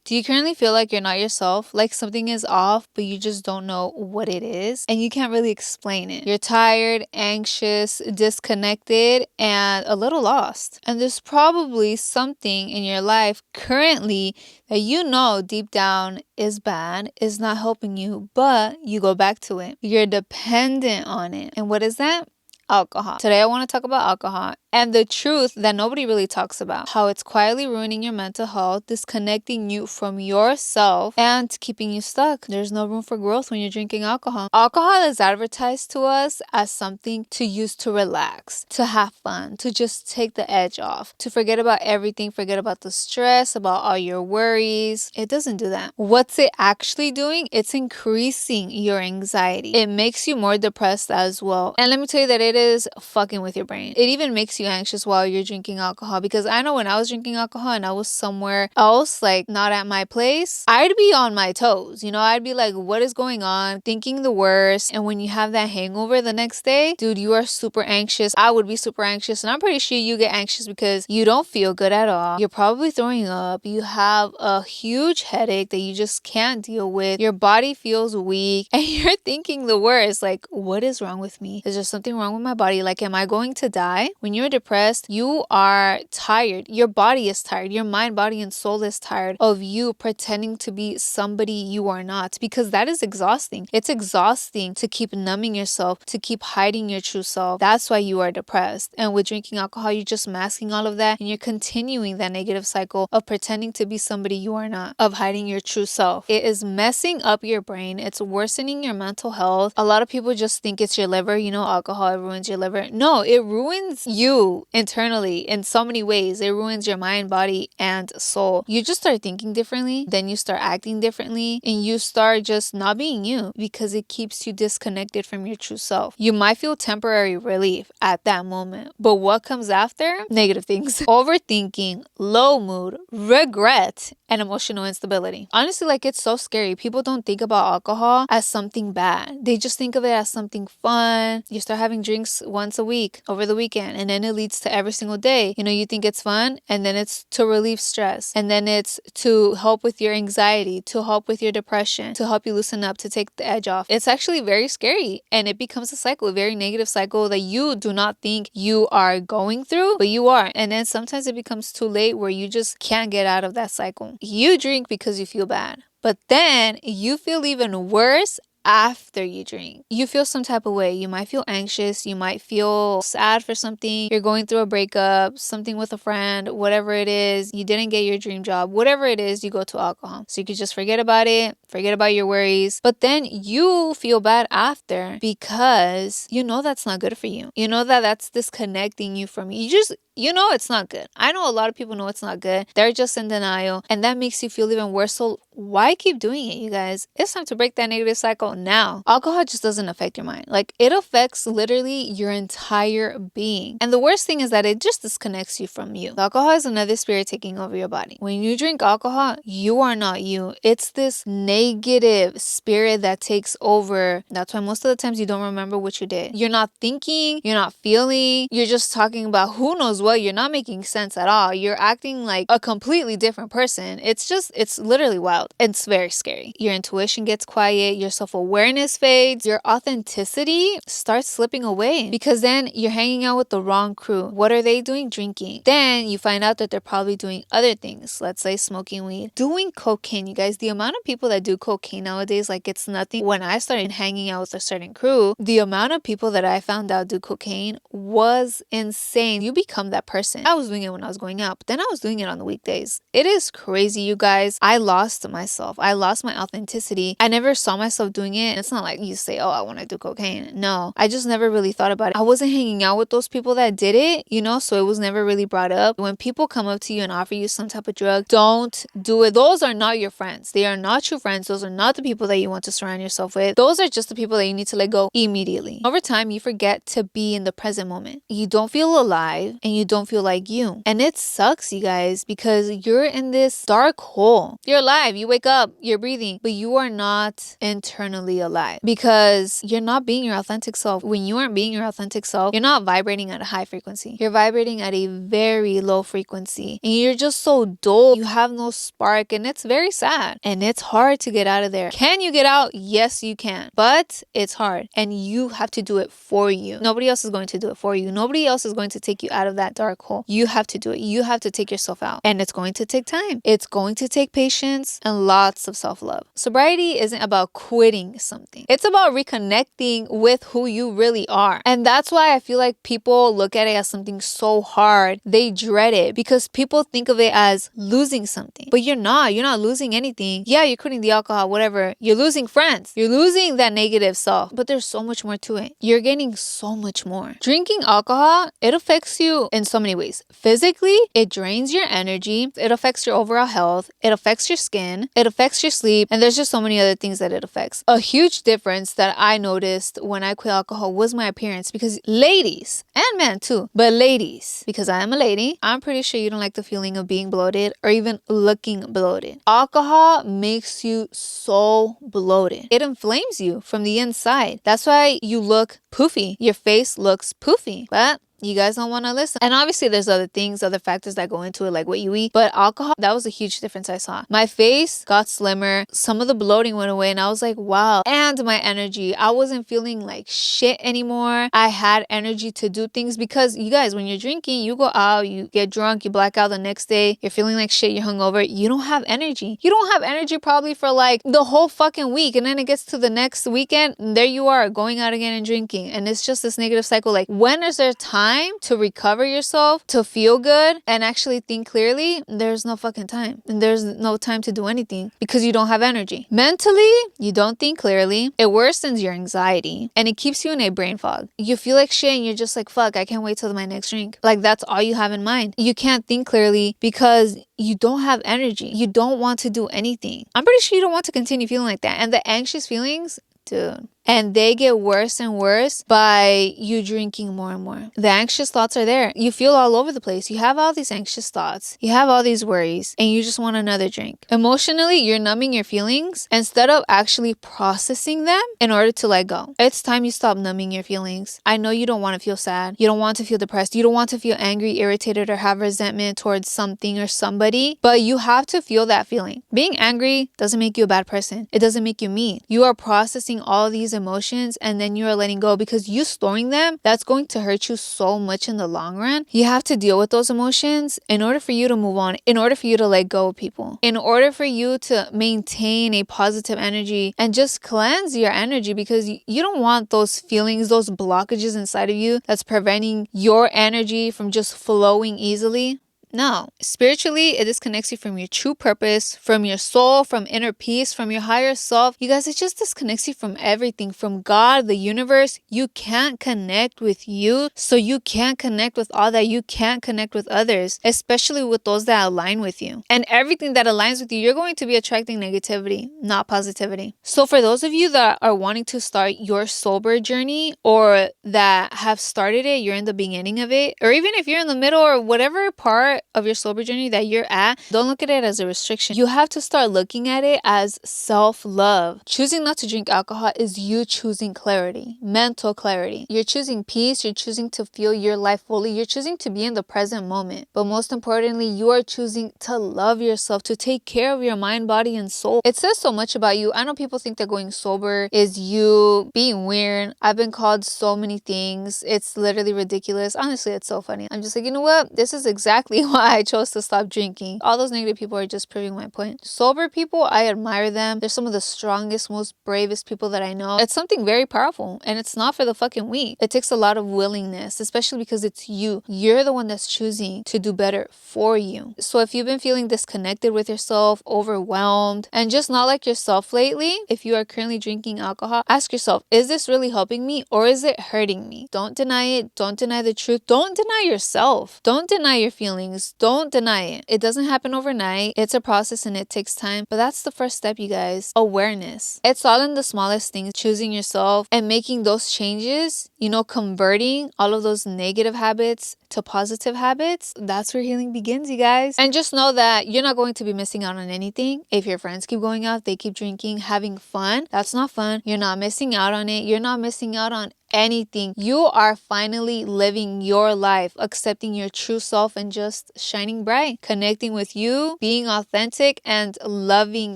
Do you currently feel like you're not yourself? Like something is off, but you just don't know what it is? And you can't really explain it. You're tired, anxious, disconnected, and a little lost. And there's probably something in your life currently that you know deep down is bad, is not helping you, but you go back to it. You're dependent on it. And what is that? Alcohol. Today I want to talk about alcohol and the truth that nobody really talks about. How it's quietly ruining your mental health, disconnecting you from yourself, and keeping you stuck. There's no room for growth when you're drinking alcohol. Alcohol is advertised to us as something to use to relax, to have fun, to just take the edge off, to forget about everything, forget about the stress, about all your worries. It doesn't do that. What's it actually doing? It's increasing your anxiety. It makes you more depressed as well. And let me tell you that it is fucking with your brain. It even makes you anxious while you're drinking alcohol, because I know when I was drinking alcohol and I was somewhere else, like not at my place, I'd be on my toes. You know, I'd be like, what is going on? Thinking the worst. And when you have that hangover the next day, dude, you are super anxious. I would be super anxious. And I'm pretty sure you get anxious because you don't feel good at all. You're probably throwing up. You have a huge headache that you just can't deal with. Your body feels weak and you're thinking the worst. Like, what is wrong with me? Is there something wrong with my body? Like, am I going to die? When you're depressed, you are tired. Your body is tired. Your mind, body, and soul is tired of you pretending to be somebody you are not, because that is exhausting. It's exhausting to keep numbing yourself, to keep hiding your true self. That's why you are depressed. And with drinking alcohol, you're just masking all of that and you're continuing that negative cycle of pretending to be somebody you are not, of hiding your true self. It is messing up your brain. It's worsening your mental health. A lot of people just think it's your liver. You know, alcohol ruins your liver. No, it ruins you internally in so many ways. It ruins your mind, body, and soul. You just start thinking differently, then you start acting differently, and you start just not being you because it keeps you disconnected from your true self. You might feel temporary relief at that moment, but what comes after? Negative things. Overthinking, low mood, regret, and emotional instability. Honestly, like, it's so scary. People don't think about alcohol as something bad. They just think of it as something fun. You start having drinks once a week over the weekend, and then it leads to every single day. You know, you think it's fun, and then it's to relieve stress, and then it's to help with your anxiety, to help with your depression, to help you loosen up, to take the edge off. It's actually very scary, and it becomes a cycle, a very negative cycle that you do not think you are going through, but you are. And then sometimes it becomes too late where you just can't get out of that cycle. You drink because you feel bad, but then you feel even worse after you drink. You feel some type of way. You might feel anxious. You might feel sad for something. You're going through a breakup, something with a friend, whatever it is. You didn't get your dream job. Whatever it is, you go to alcohol. So you could just forget about it, forget about your worries. But then you feel bad after because you know that's not good for you. You know that that's disconnecting you from you. You know it's not good. I know a lot of people know it's not good. They're just in denial, and that makes you feel even worse. So why keep doing it, you guys? It's time to break that negative cycle now. Alcohol just doesn't affect your mind. Like, it affects literally your entire being. And the worst thing is that it just disconnects you from you. Alcohol is another spirit taking over your body. When you drink alcohol, you are not you. It's this negative spirit that takes over. That's why most of the times you don't remember what you did. You're not thinking, you're not feeling, you're just talking about who knows what. You're not making sense at all. You're acting like a completely different person. It's literally wild. It's very scary. Your intuition gets quiet, your self-awareness fades, your authenticity starts slipping away, because then you're hanging out with the wrong crew. What are they doing? Drinking. Then you find out that they're probably doing other things. Let's say smoking weed, doing cocaine. You guys, the amount of people that do cocaine nowadays, like, it's nothing. When I started hanging out with a certain crew, the amount of people that I found out do cocaine was insane. You become that person. I was doing it when I was going out, but then I was doing it on the weekdays. It is crazy, you guys. I lost myself. I lost my authenticity. I never saw myself doing it. It's not like you say, oh, I want to do cocaine. No, I just never really thought about it. I wasn't hanging out with those people that did it, you know, so it was never really brought up. When people come up to you and offer you some type of drug, don't do it. Those are not your friends. They are not true friends. Those are not the people that you want to surround yourself with. Those are just the people that you need to let go immediately. Over time, you forget to be in the present moment. You don't feel alive and you you don't feel like you. And it sucks, you guys, because you're in this dark hole. You're alive, you wake up, you're breathing, but you are not internally alive because you're not being your authentic self. When you aren't being your authentic self, you're not vibrating at a high frequency. You're vibrating at a very low frequency and you're just so dull. You have no spark and it's very sad and it's hard to get out of there. Can you get out? Yes, you can, but it's hard and you have to do it for you. Nobody else is going to do it for you. Nobody else is going to take you out of that dark hole. You have to do it. You have to take yourself out and it's going to take time. It's going to take patience and lots of self-love. Sobriety isn't about quitting something. It's about reconnecting with who you really are. And that's why I feel like people look at it as something so hard. They dread it because people think of it as losing something. But you're not. You're not losing anything. Yeah, you're quitting the alcohol, whatever. You're losing friends. You're losing that negative self. But there's so much more to it. You're getting so much more. Drinking alcohol, it affects you in so many ways. Physically, it drains your energy. It affects your overall health. It affects your skin. It affects your sleep. And there's just so many other things that it affects. A huge difference that I noticed when I quit alcohol was my appearance, because ladies and men too, but ladies, because I am a lady, I'm pretty sure you don't like the feeling of being bloated or even looking bloated. Alcohol makes you so bloated. It inflames you from the inside. That's why you look poofy. Your face looks poofy. But you guys don't want to listen. And obviously there's other things, other factors that go into it, like what you eat. But alcohol, that was a huge difference I saw. My face got slimmer. Some of the bloating went away and I was like, wow. And my energy, I wasn't feeling like shit anymore. I had energy to do things because you guys, when you're drinking, you go out, you get drunk, you black out the next day, you're feeling like shit, you're hungover. You don't have energy. You don't have energy probably for like the whole fucking week. And then it gets to the next weekend and there you are going out again and drinking. And it's just this negative cycle. Like, when is there time to recover yourself, to feel good and actually think clearly? There's no fucking time. And there's no time to do anything because you don't have energy. Mentally, you don't think clearly. It worsens your anxiety and it keeps you in a brain fog. You feel like shit and you're just like, fuck, I can't wait till my next drink. Like, that's all you have in mind. You can't think clearly because you don't have energy. You don't want to do anything. I'm pretty sure you don't want to continue feeling like that. And the anxious feelings, dude. And they get worse and worse by you drinking more and more. The anxious thoughts are there. You feel all over the place. You have all these anxious thoughts. You have all these worries and you just want another drink. Emotionally, you're numbing your feelings instead of actually processing them in order to let go. It's time you stop numbing your feelings. I know you don't want to feel sad. You don't want to feel depressed. You don't want to feel angry, irritated, or have resentment towards something or somebody, but you have to feel that feeling. Being angry doesn't make you a bad person. It doesn't make you mean. You are processing all these emotions and then you are letting go, because you storing them, that's going to hurt you so much in the long run. You have to deal with those emotions in order for you to move on, in order for you to let go of people, in order for you to maintain a positive energy and just cleanse your energy, because you don't want those feelings, those blockages inside of you that's preventing your energy from just flowing easily. No. Spiritually, it disconnects you from your true purpose, from your soul, from inner peace, from your higher self. You guys, it just disconnects you from everything, from God, the universe. You can't connect with you, so you can't connect with all that. You can't connect with others, especially with those that align with you. And everything that aligns with you, you're going to be attracting negativity, not positivity. So for those of you that are wanting to start your sober journey, or that have started it, you're in the beginning of it, or even if you're in the middle or whatever part of your sober journey that you're at, don't look at it as a restriction. You have to start looking at it as self-love. Choosing not to drink alcohol is you choosing clarity, mental clarity. You're choosing peace. You're choosing to feel your life fully. You're choosing to be in the present moment. But most importantly, you are choosing to love yourself, to take care of your mind, body, and soul. It says so much about you. I know people think that going sober is you being weird. I've been called so many things. It's literally ridiculous. Honestly, it's so funny. I'm just like, you know what? This is exactly why I chose to stop drinking. All those negative people are just proving my point. Sober people, I admire them. They're some of the strongest, most bravest people that I know. It's something very powerful, and it's not for the fucking weak. It takes a lot of willingness, especially because it's you. You're the one that's choosing to do better for you. So if you've been feeling disconnected with yourself, overwhelmed, and just not like yourself lately, if you are currently drinking alcohol, ask yourself, is this really helping me or is it hurting me? Don't deny it. Don't deny the truth. Don't deny yourself. Don't deny your feelings. things. Don't deny it. It doesn't happen overnight. It's a process and it takes time. But that's the first step, you guys. Awareness. It's all in the smallest things. Choosing yourself and making those changes, converting all of those negative habits to positive habits. That's where healing begins, you guys. And just know that you're not going to be missing out on anything. If your friends keep going out, they keep drinking, having fun, that's not fun. You're not missing out on it. You're not missing out on anything. You are finally living your life, accepting your true self and just shining bright, connecting with you, being authentic and loving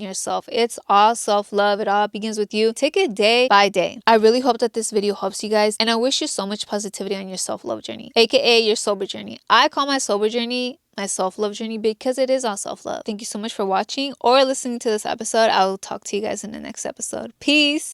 yourself. It's all self-love. It all begins with you. Take it day by day. I really hope that this video helps you guys, and I wish you so much positivity on your self-love journey, aka your sober journey. I call my sober journey my self-love journey because it is all self-love. Thank you so much for watching or listening to this episode. I will talk to you guys in the next episode. Peace.